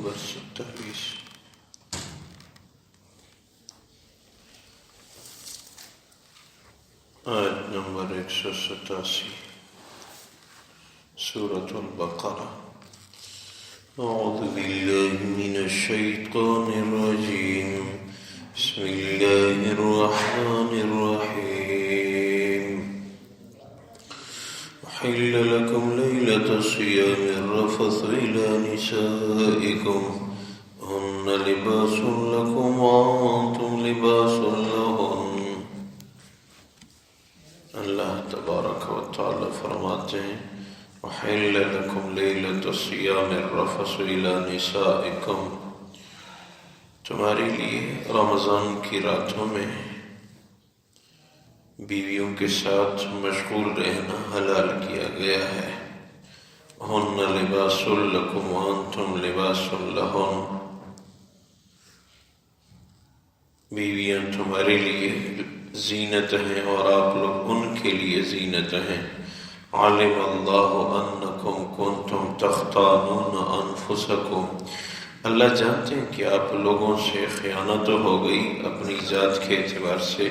Number 27 آیت number 187 سورة البقرہ۔ اعوذ باللہ من الشیطان الرجیم، بسم اللہ الرحمن الرحیم۔ أحل لكم ليلة الصيام الرفث إلى نسائكم هن لباس لكم وأنتم لباس لهن۔ اللہ تبارک و تعالی فرماتے ہیں أحل لكم ليلة الصيام الرفث إلى نسائكم، تمہارے لیے رمضان کی راتوں میں بیویوں کے ساتھ مشغول رہنا حلال کیا گیا ہے۔ ہن لباس لکم وانتم لباس لہن، بیویاں تمہارے لیے زینت ہیں اور آپ لوگ ان کے لیے زینت ہیں۔ علم اللہ انکم کنتم تختانون انفسکم، اللہ جانتے ہیں کہ آپ لوگوں سے خیانت ہو گئی اپنی ذات کے اعتبار سے۔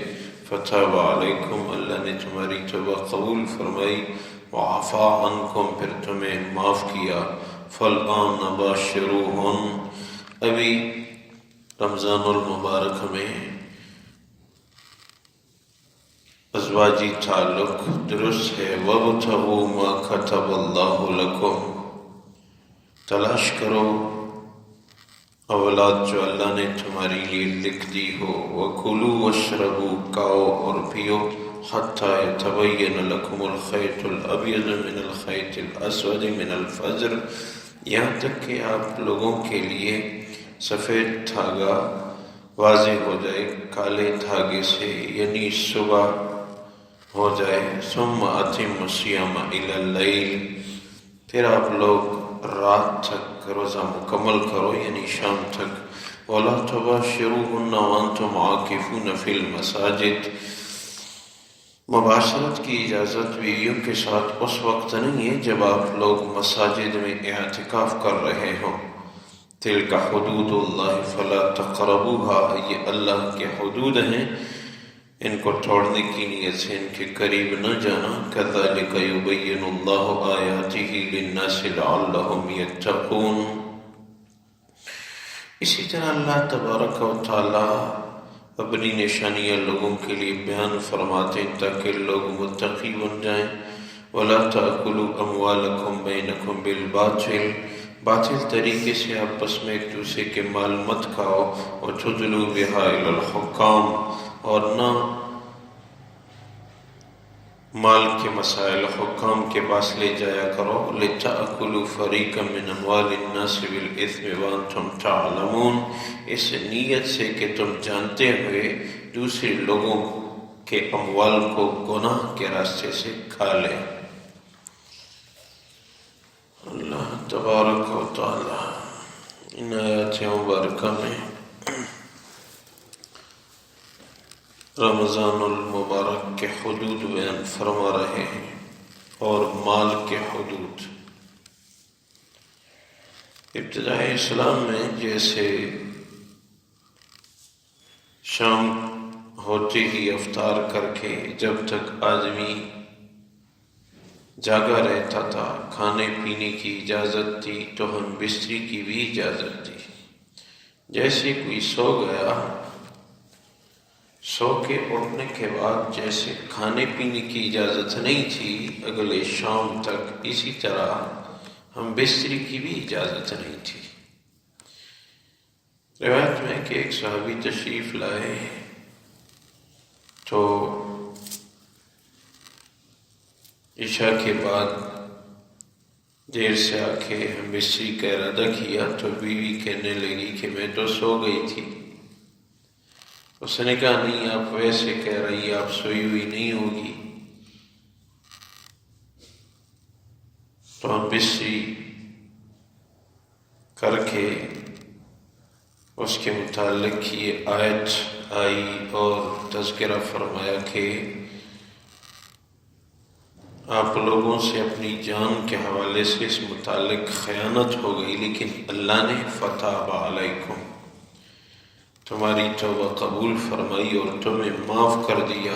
فتاب علیکم، اللہ نے تمہاری توبہ قبول فرمائی۔ وعفا عنکم، پھر تمہیں معاف کیا۔ فالآن باشروہن، ابھی رمضان المبارک میں ازواجی تعلق درست ہے۔ وابتغوا ما كتب اللہ لکم، تلاش کرو اولاد جو اللہ نے تمہاری لیے لکھ دی ہو۔ وَكُلُوا وَاشْرَبُوا، کھاؤ اور پیو۔ حَتَّى يَتَبَيَّنَ لَكُمُ الْخَيْطُ الْأَبْيَضُ مِنَ الْخَيْطِ الْأَسْوَدِ مِنَ الْفَجْرِ، یہاں تک کہ آپ لوگوں کے لیے سفید دھاگا واضح ہو جائے کالے دھاگے سے، یعنی صبح ہو جائے۔ ثُمَّ أَتِمُّوا الصِّيَامَ إِلَى اللَّيْلِ، پھر آپ لوگ رات تک روزہ مکمل کرو، یعنی شام تک۔ وَلَا تُبَاشِرُوهُنَّ وَأَنْتُمْ عَاكِفُونَ فِي الْمَسَاجِدِ، مباشرت کی اجازت بیویوں کے ساتھ اس وقت نہیں ہے جب آپ لوگ مساجد میں اعتکاف کر رہے ہوں۔ تِلْكَ حُدُودُ اللَّهِ فَلَا تَقْرَبُوهَا، یہ اللہ کے حدود ہیں، ان کو توڑنے کی نیت سے ان کے قریب نہ جانا۔ كَذَلِكَ يُبَيِّنُ اللَّهُ آيَاتِهِ لِلنَّاسِ لَعَلَّهُمْ يَتَّقُونَ، اسی طرح اللہ تبارک و تعالی اپنی نشانیاں لوگوں کے لیے بیان فرماتے ہیں تاکہ لوگ متقی بن جائیں۔ وَلَا تَأْكُلُوا أَمْوَالَكُمْ بَيْنَكُمْ بِالْبَاطِلِ، باطل طریقے سے آپس میں ایک دوسرے کے مال مت کھاؤ۔ وَتُدْلُوا بِهَا إِلَى الْحُكَّامِ، اور نہ مال کے مسائل حکام کے پاس لے جایا کرو۔ لِتَأْكُلُوا فَرِيقًا مِّنْ أَمْوَالِ النَّاسِ بِالْإِثْمِ وَأَنْتُمْ تَعْلَمُونَ، اس نیت سے کہ تم جانتے ہوئے دوسرے لوگوں کے اموال کو گناہ کے راستے سے کھا لیں۔ اللہ تبارک و تعالی ان آیات مبارکہ میں رمضان المبارک کے حدود بیان فرما رہے ہیں اور مال کے حدود۔ ابتدائی اسلام میں جیسے شام ہوتے ہی افطار کر کے جب تک آدمی جاگا رہتا تھا کھانے پینے کی اجازت تھی، تو ہم بستری کی بھی اجازت تھی۔ جیسے کوئی سو گیا، سو کے اٹھنے کے بعد جیسے کھانے پینے کی اجازت نہیں تھی اگلے شام تک، اسی طرح ہم بستری کی بھی اجازت نہیں تھی۔ روایت میں کہ ایک صحابی تشریف لائے تو عشاء کے بعد دیر سے آ کے ہم بستری کا ارادہ کیا تو بیوی کہنے لگی کہ میں تو سو گئی تھی۔ اس نے کہا نہیں، آپ ویسے کہہ رہی، آپ سوئی ہوئی نہیں ہوگی۔ تو ہم بستری کر کے اس کے متعلق یہ آیت آئی اور تذکرہ فرمایا کہ آپ لوگوں سے اپنی جان کے حوالے سے اس متعلق خیانت ہو گئی، لیکن اللہ نے فتاب علیکم، تمہاری توبہ قبول فرمائی اور تمہیں معاف کر دیا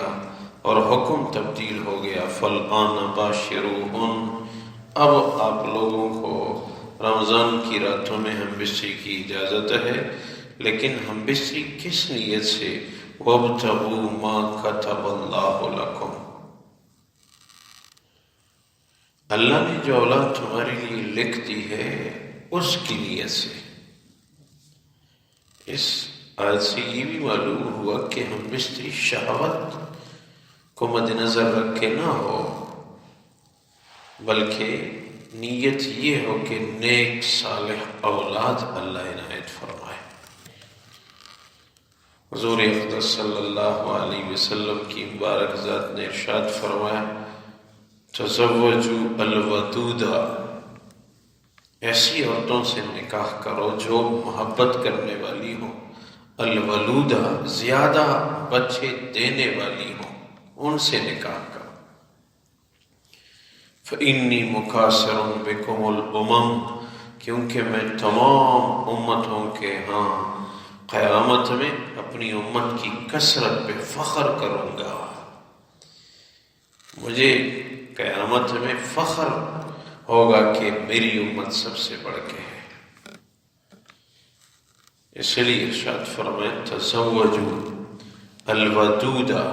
اور حکم تبدیل ہو گیا۔ فالآن باشروہن، اب آپ لوگوں کو رمضان کی راتوں میں ہم بستری کی اجازت ہے، لیکن ہم بستری کس نیت سے؟ وابتغوا ما كتب اللہ لکم، اللہ نے جو اولاد تمہارے لیے لکھ دی ہے اس کی نیت سے۔ اس آیت سے یہ بھی معلوم ہوا کہ ہم بستری شہوت کو مد نظر رکھ کے نہ ہو، بلکہ نیت یہ ہو کہ نیک صالح اولاد اللہ عنایت فرمائے۔ حضور اقدس صلی اللہ علیہ وسلم کی مبارک ذات نے ارشاد فرمایا، تزوجوا الودودہ، ایسی عورتوں سے نکاح کرو جو محبت کرنے والی ہوں، الولودہ، زیادہ بچے دینے والی ہوں، ان سے نکاح کرو۔ فإنی مکاثر بکم الامم، کیونکہ میں تمام امتوں کے ہاں قیامت میں اپنی امت کی کثرت پہ فخر کروں گا، مجھے قیامت میں فخر ہوگا کہ میری امت سب سے بڑھ کے ہے۔ اس لیے ارشاد فرمائے تزوجوا الودودہ،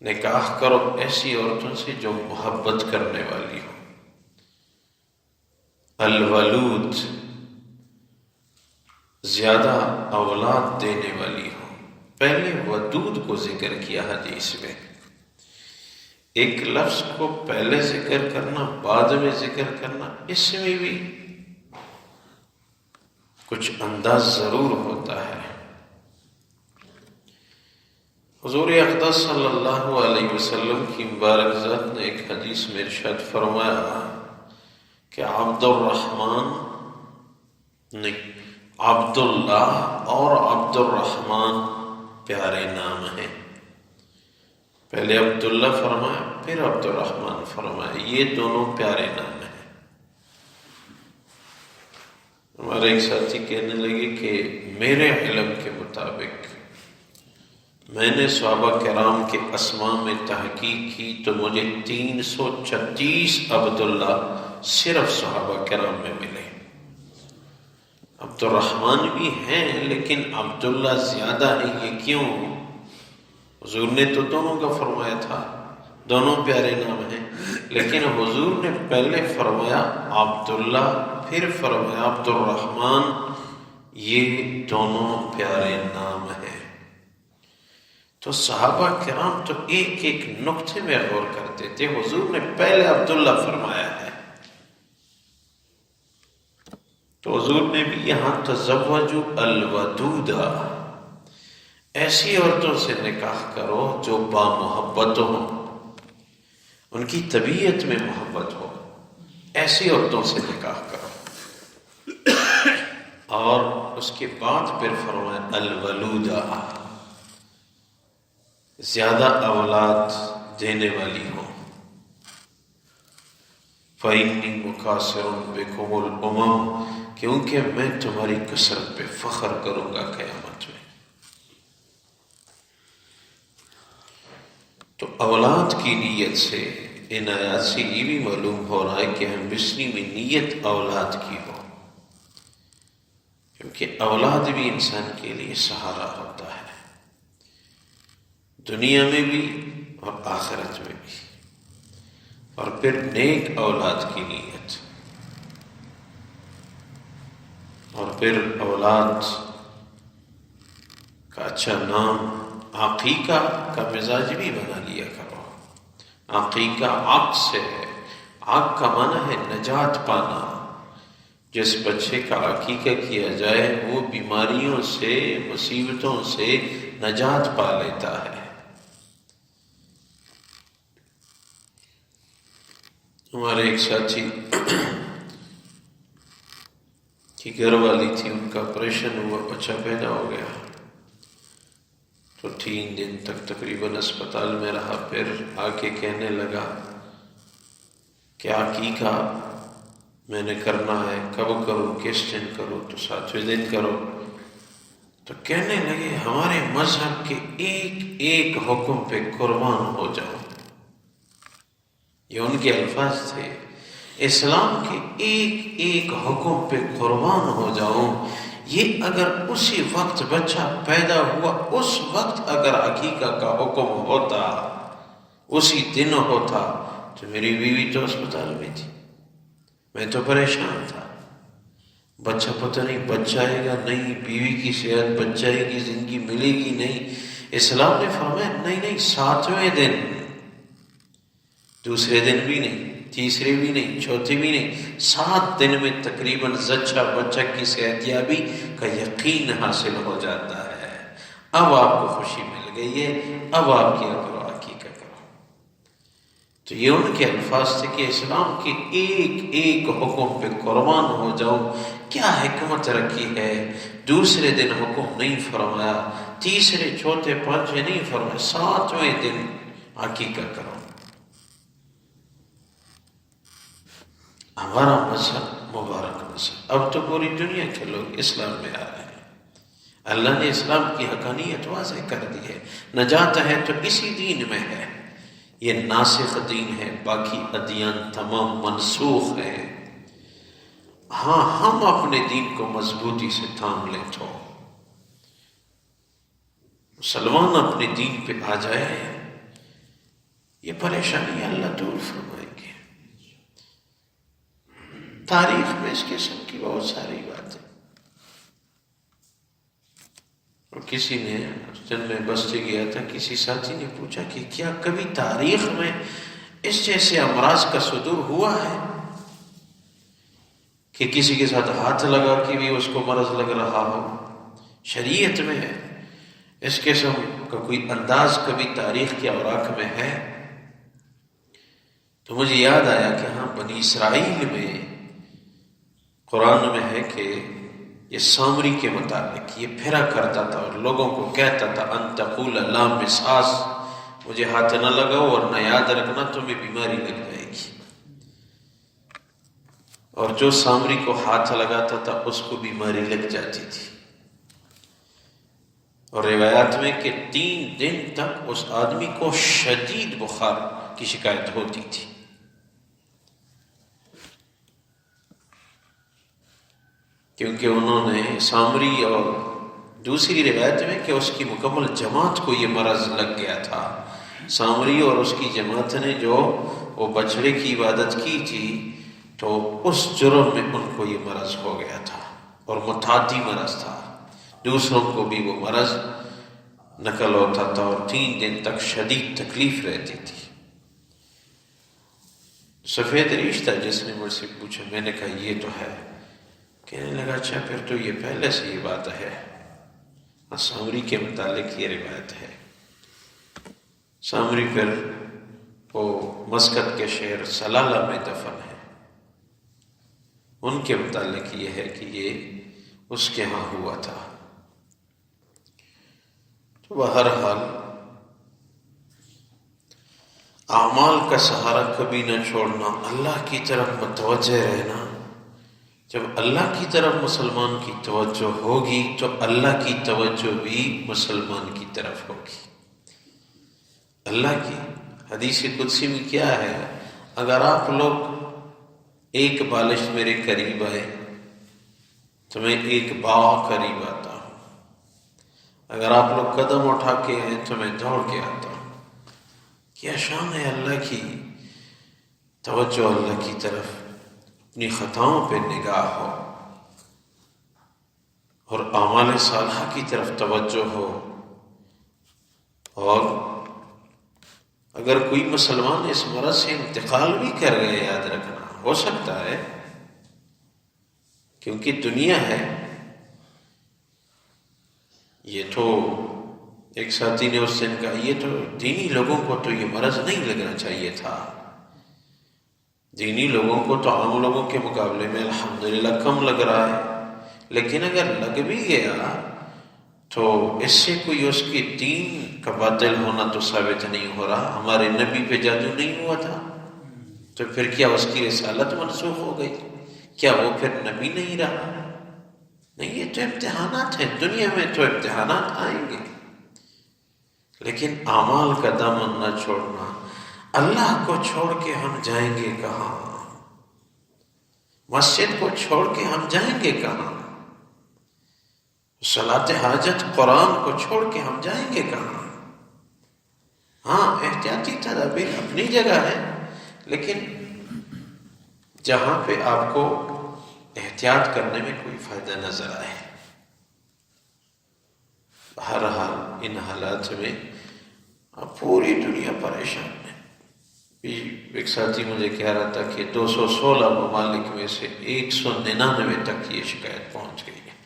نکاح کرو ایسی عورتوں سے جو محبت کرنے والی ہو۔ الولود، زیادہ اولاد دینے والی ہو۔ پہلے ودود کو ذکر کیا حدیث میں، ایک لفظ کو پہلے ذکر کرنا بعد میں ذکر کرنا، اس میں بھی کچھ انداز ضرور ہوتا ہے۔ حضور اقدس صلی اللہ علیہ وسلم کی مبارک ذات نے ایک حدیث میں ارشاد فرمایا کہ عبد الرحمن نہیں، عبداللہ اور عبد الرحمن پیارے نام ہیں۔ پہلے عبداللہ فرمایا پھر عبد الرحمن فرمایا، یہ دونوں پیارے نام ہیں۔ ہمارے ایک ساتھی کہنے لگے کہ میرے علم کے مطابق میں نے صحابہ کرام کے اسماء میں تحقیق کی تو مجھے 336 عبداللہ صرف صحابہ کرام میں ملے۔ عبد الرحمن بھی ہیں لیکن عبداللہ زیادہ ہیں، یہ کیوں؟ حضور نے تو دونوں کا فرمایا تھا، دونوں پیارے نام ہیں، لیکن حضور نے پہلے فرمایا عبداللہ پھر فرمایا عبد الرحمن، یہ دونوں پیارے نام ہیں۔ تو صحابہ کرام تو ایک ایک نقطے میں غور کرتے تھے، حضور نے پہلے عبداللہ فرمایا ہے تو حضور نے بھی یہاں تزوجوا الودودہ، ایسی عورتوں سے نکاح کرو جو با محبت ہوں، ان کی طبیعت میں محبت ہو، ایسی عورتوں سے نکاح کرو۔ اور اس کے بعد پھر فرمایا الولودہ، زیادہ اولاد دینے والی ہو۔ فإنی مکاثر بکم الامم، کیونکہ میں تمہاری کثرت پہ فخر کروں گا قیامت میں۔ تو اولاد کی نیت سے ان آیات سے یہ بھی معلوم ہو رہا ہے کہ ہم بسنی میں نیت اولاد کی ہو، کیونکہ اولاد بھی انسان کے لیے سہارا ہوتا ہے، دنیا میں بھی اور آخرت میں بھی۔ اور پھر نیک اولاد کی نیت، اور پھر اولاد کا اچھا نام، عقیقہ کا مزاج بھی بنا لیا کرو۔ عقیقہ عق سے ہے، عق کا معنی ہے نجات پانا۔ جس بچے کا عقیقہ کیا جائے وہ بیماریوں سے، مصیبتوں سے نجات پا لیتا ہے۔ ہمارے ایک ساتھی کی گھر والی تھی، ان کا آپریشن ہوا، بچہ پیدا ہو گیا، تو 3 دن تک تقریباً اسپتال میں رہا. پھر آ کے کہنے لگا کہ عقیقہ میں نے کرنا ہے، کب کروں، کس دن کروں؟ تو 7ویں دن کرو. تو کہنے لگے ہمارے مذہب کے ایک ایک حکم پہ قربان ہو جاؤ. یہ ان کے الفاظ تھے، اسلام کے ایک ایک حکم پہ قربان ہو جاؤں. یہ اگر اسی وقت بچہ پیدا ہوا، اس وقت اگر عقیقہ کا حکم ہوتا، اسی دن ہوتا، تو میری بیوی تو اسپتال میں تھی، میں تو پریشان تھا. بچہ پتہ نہیں بچہ آئے گا نہیں، بیوی کی صحت، بچہ کی زندگی ملے گی نہیں. اسلام نے فرمایا نہیں، 7ویں دن، دوسرے دن بھی نہیں، تیسرے بھی نہیں، چوتھے بھی نہیں، 7 دن میں تقریباً زچہ بچہ کی صحت یابی کا یقین حاصل ہو جاتا ہے. اب آپ کو خوشی مل گئی ہے، اب آپ کیا کرو، عقیقہ کرو. تو یہ ان کے الفاظ تھے کہ اسلام کے ایک ایک حکم پہ قربان ہو جاؤ. کیا حکمت رکھی ہے؟ دوسرے دن حکم نہیں فرمایا، تیسرے چوتھے پانچویں نہیں فرمایا، 7ویں دن عقیقہ کرو. ہمارا مذہب مبارک مذہب. اب تو پوری دنیا کے لوگ اسلام میں آ رہے ہیں. اللہ نے اسلام کی حقانیت واضح کر دی ہے. نجات ہے تو اسی دین میں ہے. یہ ناسخ دین ہے، باقی ادیان تمام منسوخ ہیں. ہاں ہم اپنے دین کو مضبوطی سے تھام لیں تو مسلمان اپنے دین پہ آ جائے، یہ پریشانی اللہ دور فرمائیں گے. تاریخ میں اس قسم کی بہت ساری باتیں. اور کسی نے اس دن میں بستی گیا تھا، کسی ساتھی نے پوچھا کہ کیا کبھی تاریخ میں اس جیسے امراض کا صدور ہوا ہے کہ کسی کے ساتھ ہاتھ لگا کے بھی اس کو مرض لگ رہا ہو؟ شریعت میں اس قسم کا کوئی انداز کبھی تاریخ کے اوراق میں ہے؟ تو مجھے یاد آیا کہ ہاں بنی اسرائیل میں قرآن میں ہے کہ یہ سامری کے مطابق یہ پھرا کرتا تھا اور لوگوں کو کہتا تھا ان تقول لا مساس، مجھے ہاتھ نہ لگاؤ اور نہ یاد رکھنا تمہیں بیماری لگ جائے گی. اور جو سامری کو ہاتھ لگاتا تھا اس کو بیماری لگ جاتی تھی. اور روایات میں کہ 3 دن تک اس آدمی کو شدید بخار کی شکایت ہوتی تھی. کیونکہ انہوں نے سامری، اور دوسری روایت میں کہ اس کی مکمل جماعت کو یہ مرض لگ گیا تھا. سامری اور اس کی جماعت نے جو وہ بچڑے کی عبادت کی تھی، تو اس جرم میں ان کو یہ مرض ہو گیا تھا اور متعدی مرض تھا. دوسروں کو بھی وہ مرض نقل ہوتا تھا اور 3 دن تک شدید تکلیف رہتی تھی. سفید ریش تھا جس نے مجھ سے پوچھا، میں نے کہا یہ تو ہے. کہنے لگا اچھا پھر تو یہ پہلے سے یہ بات ہے. سامری کے متعلق یہ روایت ہے. سامری پھر وہ مسقط کے شہر سلالہ میں دفن ہے. ان کے متعلق یہ ہے کہ یہ اس کے ہاں ہوا تھا. تو بہرحال اعمال کا سہارا کبھی نہ چھوڑنا، اللہ کی طرف متوجہ رہنا. جب اللہ کی طرف مسلمان کی توجہ ہوگی تو اللہ کی توجہ بھی مسلمان کی طرف ہوگی. اللہ کی حدیث قدسی میں کیا ہے؟ اگر آپ لوگ ایک بالش میرے قریب آئے تو میں ایک باغ قریب آتا ہوں. اگر آپ لوگ قدم اٹھا کے آئے تو میں دوڑ کے آتا ہوں. کیا شان ہے اللہ کی توجہ، اللہ کی طرف اپنی خطاؤں پہ نگاہ ہو اور اعمال صالحہ کی طرف توجہ ہو. اور اگر کوئی مسلمان اس مرض سے انتقال بھی کر گئے، یاد رکھنا ہو سکتا ہے، کیونکہ دنیا ہے. یہ تو ایک ساتھی نے اس دن کہا یہ تو دینی لوگوں کو تو یہ مرض نہیں لگنا چاہیے تھا. دینی لوگوں کو تو عام لوگوں کے مقابلے میں الحمدللہ کم لگ رہا ہے. لیکن اگر لگ بھی گیا تو اس سے کوئی اس کے دین کا باطل ہونا تو ثابت نہیں ہو رہا. ہمارے نبی پہ جادو نہیں ہوا تھا تو پھر کیا اس کی رسالت منسوخ ہو گئی؟ کیا وہ پھر نبی نہیں رہا؟ نہیں، یہ تو امتحانات ہیں. دنیا میں تو امتحانات آئیں گے، لیکن اعمال کا دامن نہ چھوڑنا. اللہ کو چھوڑ کے ہم جائیں گے کہاں؟ مسجد کو چھوڑ کے ہم جائیں گے کہاں؟ صلاۃ حاجت قرآن کو چھوڑ کے ہم جائیں گے کہاں؟ ہاں، احتیاطی تدابیر اپنی جگہ ہے، لیکن جہاں پہ آپ کو احتیاط کرنے میں کوئی فائدہ نظر آئے. بہرحال ان حالات میں اب پوری دنیا پریشان ہے. ایک ساتھی مجھے کہہ رہا تھا کہ 216 ممالک میں سے 199 تک یہ شکایت پہنچ گئی ہے.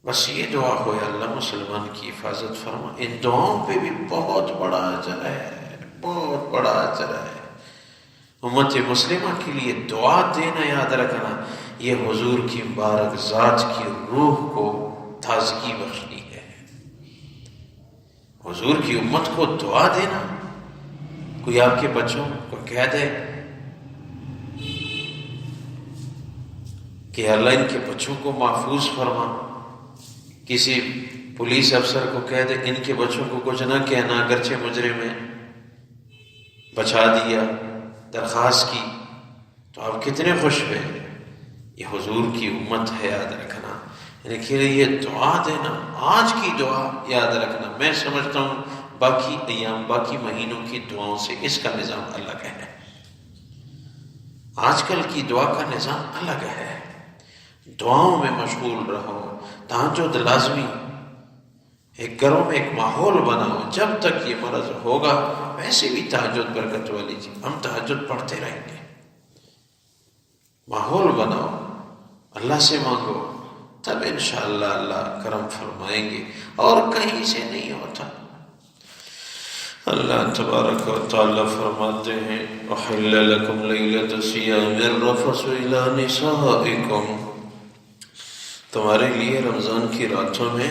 بس یہ دعا ہو یا اللہ مسلمان کی حفاظت فرما. ان دعاؤں پہ بھی بہت بڑا اجر ہے، بہت بڑا اجر ہے. امت مسلمہ کے لیے دعا دینا یاد رکھنا، یہ حضور کی مبارک ذات کی روح کو تازگی بخشنی ہے. حضور کی امت کو دعا دینا. کوئی آپ کے بچوں کو کہہ دے کہ اللہ ان کے بچوں کو محفوظ فرما. کسی پولیس افسر کو کہہ دے ان کے بچوں کو کچھ نہ کہنا، اگرچہ مجرم ہے، بچا دیا، درخواست کی، تو آپ کتنے خوش ہوئے. یہ حضور کی امت ہے، یاد رکھنا. یعنی کہ یہ دعا دینا، آج کی دعا یاد رکھنا. میں سمجھتا ہوں باقی ایام، باقی مہینوں کی دعاؤں سے اس کا نظام الگ ہے. آج کل کی دعا کا نظام الگ ہے. دعاؤں میں مشغول رہو. تہجد لازمی. ایک گھروں میں ایک ماحول بناؤ. جب تک یہ مرض ہوگا ویسے بھی تہجد برکت والی جی، ہم تہجد پڑھتے رہیں گے. ماحول بناؤ، اللہ سے مانگو، تب انشاءاللہ اللہ کرم فرمائیں گے. اور کہیں سے نہیں ہوتا. اللہ تبارک و تعالی فرماتے ہیں احل لکم لیلۃ الصیام الرفث الی نسائکم. تمہارے لیے رمضان کی راتوں میں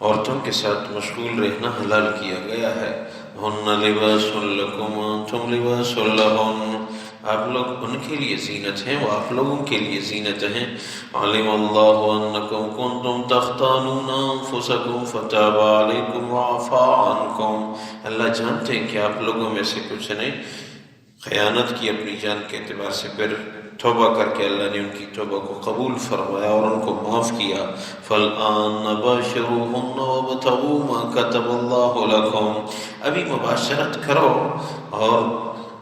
عورتوں کے ساتھ مشغول رہنا حلال کیا گیا ہے. ہن لباس لکم وانتم لباس لہن. آپ لوگ ان کے لیے زینت ہیں، وہ آپ لوگوں کے لیے زینت ہیں. علم اللہ انکم کنتم تختانون انفسکم فتاب علیکم وعفا عنکم. اللہ جانتے ہیں کہ آپ لوگوں میں سے کچھ نے خیانت کی اپنی جان کے اعتبار سے، پھر توبہ کر کے اللہ نے ان کی توبہ کو قبول فرمایا اور ان کو معاف کیا. فالآن باشروہن وابتغوا ما کتب اللہ لکم. ابھی مباشرت کرو اور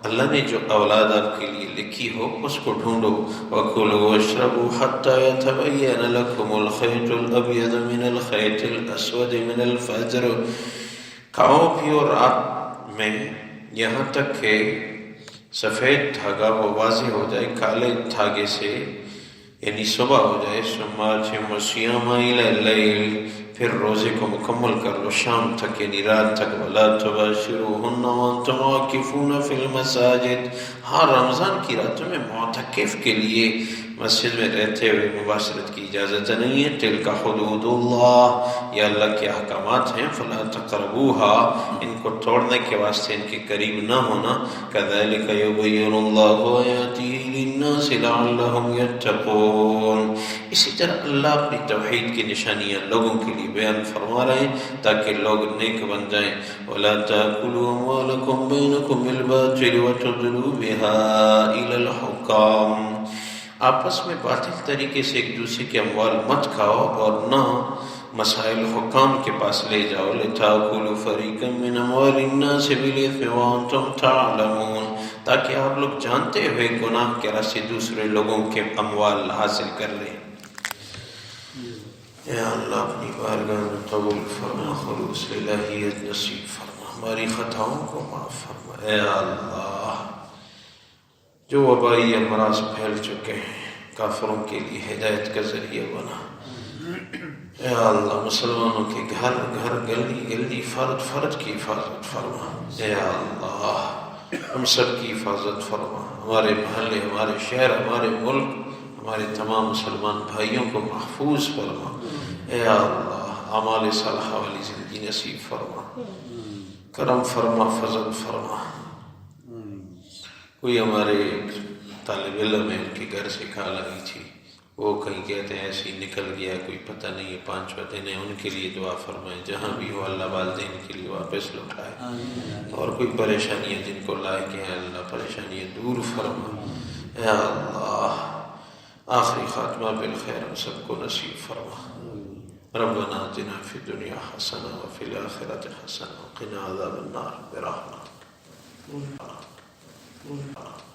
اللہ نے جو اولاد آپ کے لیے لکھی ہو اس کو ڈھونڈو. وَكُلُوا وَاشْرَبُوا حَتَّى يَتَبَيَّنَ لَكُمُ الْخَيْطُ الْأَبْيَضُ مِنَ الْخَيْطِ الْأَسْوَدِ مِنَ الْفَجْرِ. کھاؤ پیو رات میں یہاں تک کہ سفید دھاگا وہ واضح ہو جائے کالے دھاگے سے، یعنی صبح ہو جائے. ثُمَّ أَتِمُّوا الصِّيَامَ إِلَى اللَّيْلِ. پھر روزے کو مکمل کر لو شام تک، یعنی رات تک. وَلَا تُبَاشِرُوهُنَّ وَأَنْتُمْ عَاكِفُونَ فِي الْمَسَاجِدِ. ہاں، رمضان کی راتوں میں معتکف کے لیے مسجد میں رہتے ہوئے مباشرت کی اجازت نہیں ہے. تِلْكَ حُدُودُ اللَّهِ. یہ اللہ کے احکامات ہیں. فَلَا تَقْرَبُوهَا. ان کو توڑنے کے واسطے ان کے قریب نہ ہونا. كَذَلِكَ يُبَيِّنُ اللَّهُ آيَاتِهِ لِلنَّاسِ لَعَلَّهُمْ يَتَّقُونَ. اسی طرح اللہ اپنی توحید کی نشانیاں لوگوں کے لیے بیان فرما رہے ہیں تاکہ لوگ نیک بن جائیں. وَلَا تَأْكُلُوا أَمْوَالَكُمْ بَيْنَكُمْ بِالْبَاطِلِ وَتُدْلُوا بِهَا إِلَى الْحُكَامِ. آپس میں باطل طریقے سے ایک دوسرے کے اموال مت کھاؤ اور نہ مسائل حکام کے پاس لے جاؤ. لِتَأْكُلُوا فَرِيقًا مِّنْ أَمْوَالِ النَّاسِ بِالْإِثْمِ وَأَنْتُمْ تَعْلَمُونَ. تاکہ آپ لوگ جانتے ہوئے گناہ کے راستے دوسرے لوگوں کے اموال حاصل کر لیں. اے اللہ اپنی بارگاہ میں قبول فرما، خلوص الہیت نصیب فرما، ہماری خطاؤں کو معاف فرما. اے اللہ جو وبائی امراض پھیل چکے ہیں کافروں کے لیے ہدایت کا ذریعہ بنا. اے اللہ مسلمانوں کے گھر گھر گلی گلی فرد فرد کی حفاظت فرما. اے اللہ ہم سب کی حفاظت فرما. ہمارے محلے، ہمارے شہر، ہمارے ملک، ہمارے تمام مسلمان بھائیوں کو محفوظ فرما، اے اللہ اعمال صالحہ والی زندگی نصیب فرما، کرم فرما، فضل فرما۔ کوئی ہمارے طالب علم ہے، ان کے گھر سے کال آئی تھی، وہ کہیں کہتے ہیں ایسے ہی نکل گیا، کوئی پتہ نہیں ہے، 5 دن ہے، ان کے لیے دعا فرمائیں، جہاں بھی ہو اللہ والدین کے لیے واپس لوٹائے، اور کوئی پریشانیاں جن کو لائق ہیں اللہ پریشانیاں دور فرما، اے اللہ آخری خاتمہ بالخیر ہم سب کو نصیب فرما۔ ربنا آتنا فی الدنیا حسنہ وفی الآخرۃ حسنہ وقنا عذاب النار برحمتک۔